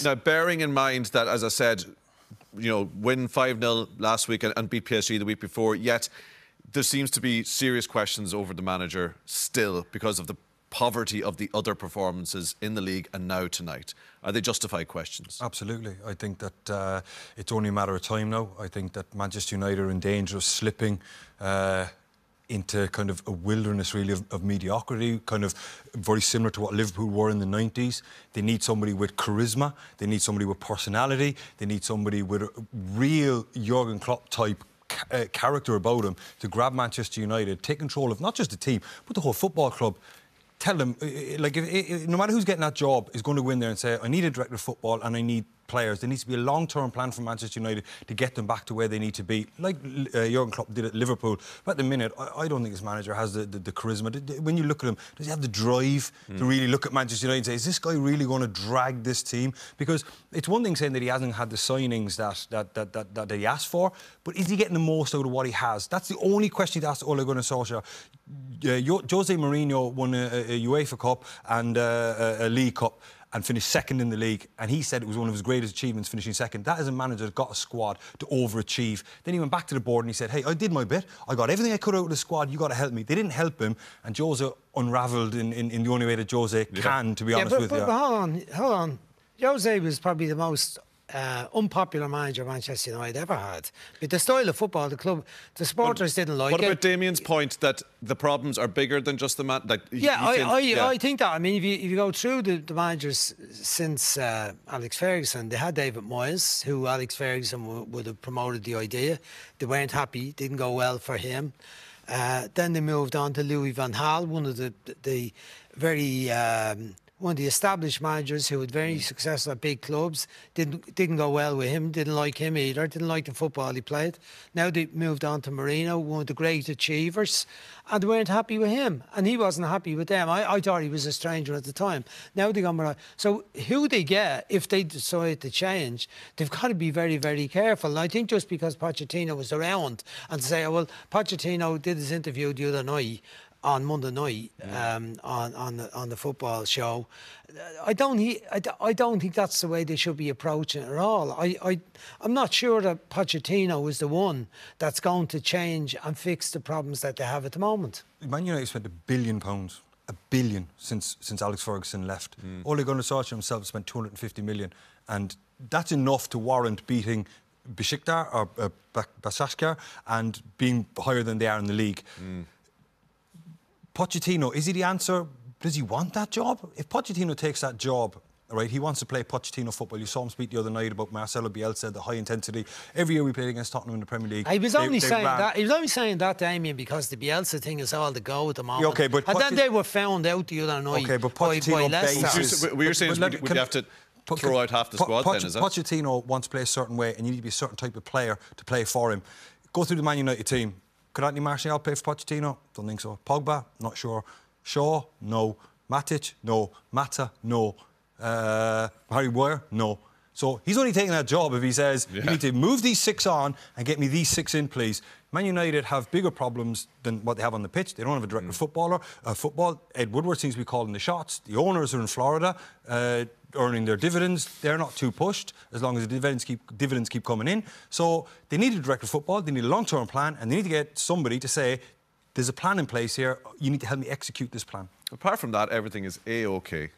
Now, bearing in mind that, as I said, win 5-0 last week and beat PSG the week before, yet there seems to be serious questions over the manager still because of the poverty of the other performances in the league and now tonight. Are they justified questions? Absolutely. I think that it's only a matter of time now. I think that Manchester United are in danger of slipping into kind of a wilderness, really, of mediocrity, kind of very similar to what Liverpool were in the 90s. They need somebody with charisma. They need somebody with personality. They need somebody with a real Jurgen Klopp-type character about him to grab Manchester United, take control of not just the team, but the whole football club. Tell them, like, no matter who's getting that job, is going to go in there and say, I need a director of football and I need players. There needs to be a long-term plan for Manchester United to get them back to where they need to be, like Jurgen Klopp did at Liverpool. But at the minute, I don't think this manager has the charisma. When you look at him, does he have the drive to really look at Manchester United and say, is this guy really going to drag this team? Because it's one thing saying that he hasn't had the signings that he asked for, but is he getting the most out of what he has? That's the only question to ask Ole Gunnar Solskjær. Jose Mourinho won a UEFA Cup and a League Cup and finished second in the league, and he said it was one of his greatest achievements, finishing second. That is a manager that got a squad to overachieve. Then he went back to the board and he said, hey, I did my bit. I got everything I could out of the squad. You got to help me. They didn't help him, and Jose unravelled in the only way that Jose can, to be honest with you. But hold on. Jose was probably the most unpopular manager Manchester United ever had. But the style of football, the club, the supporters didn't like it. What about Damien's point that the problems are bigger than just the man? Like, I think that. I mean, if you go through the managers since Alex Ferguson, they had David Moyes, who Alex Ferguson would have promoted the idea. They weren't happy, didn't go well for him. Then they moved on to Louis van Gaal, one of the very one of the established managers who was very successful at big clubs. Didn't go well with him, didn't like him either, didn't like the football he played. Now they moved on to Mourinho, one of the great achievers, and they weren't happy with him, and he wasn't happy with them. I thought he was a stranger at the time. Now they got Mourinho. So who they get, if they decide to change, they've got to be very, very careful. And I think just because Pochettino was around and say, oh, well, Pochettino did his interview the other night, on Monday night, on the football show, I don't think that's the way they should be approaching it at all. I'm not sure that Pochettino is the one that's going to change and fix the problems that they have at the moment. Man United spent £1 billion, £1 billion since Alex Ferguson left. Ole Gunnar Solskjær himself spent 250 million, and that's enough to warrant beating Besiktas or Başakşehir and being higher than they are in the league. Pochettino, is he the answer? Does he want that job? If Pochettino takes that job, right, he wants to play Pochettino football. You saw him speak the other night about Marcelo Bielsa, the high intensity. Every year we played against Tottenham in the Premier League. He was only saying that, Damien, because the Bielsa thing is all the go at the moment. Okay, but and then they were found out the other night. Okay, but Pochettino by we were saying we'd have to throw out half the squad then, is it? Pochettino wants to play a certain way, and you need to be a certain type of player to play for him. Go through the Man United team. Could Anthony Martial play for Pochettino? Don't think so. Pogba? Not sure. Shaw? No. Matic? No. Mata? No. Harry Maguire? No. So he's only taking that job if he says, you need to move these 6 on and get me these 6 in, please. Man United have bigger problems than what they have on the pitch. They don't have a director of football. Ed Woodward seems to be calling the shots. The owners are in Florida, earning their dividends. They're not too pushed as long as the dividends keep coming in. So they need a director of football. They need a long-term plan, and they need to get somebody to say, there's a plan in place here. You need to help me execute this plan. Apart from that, everything is A-OK.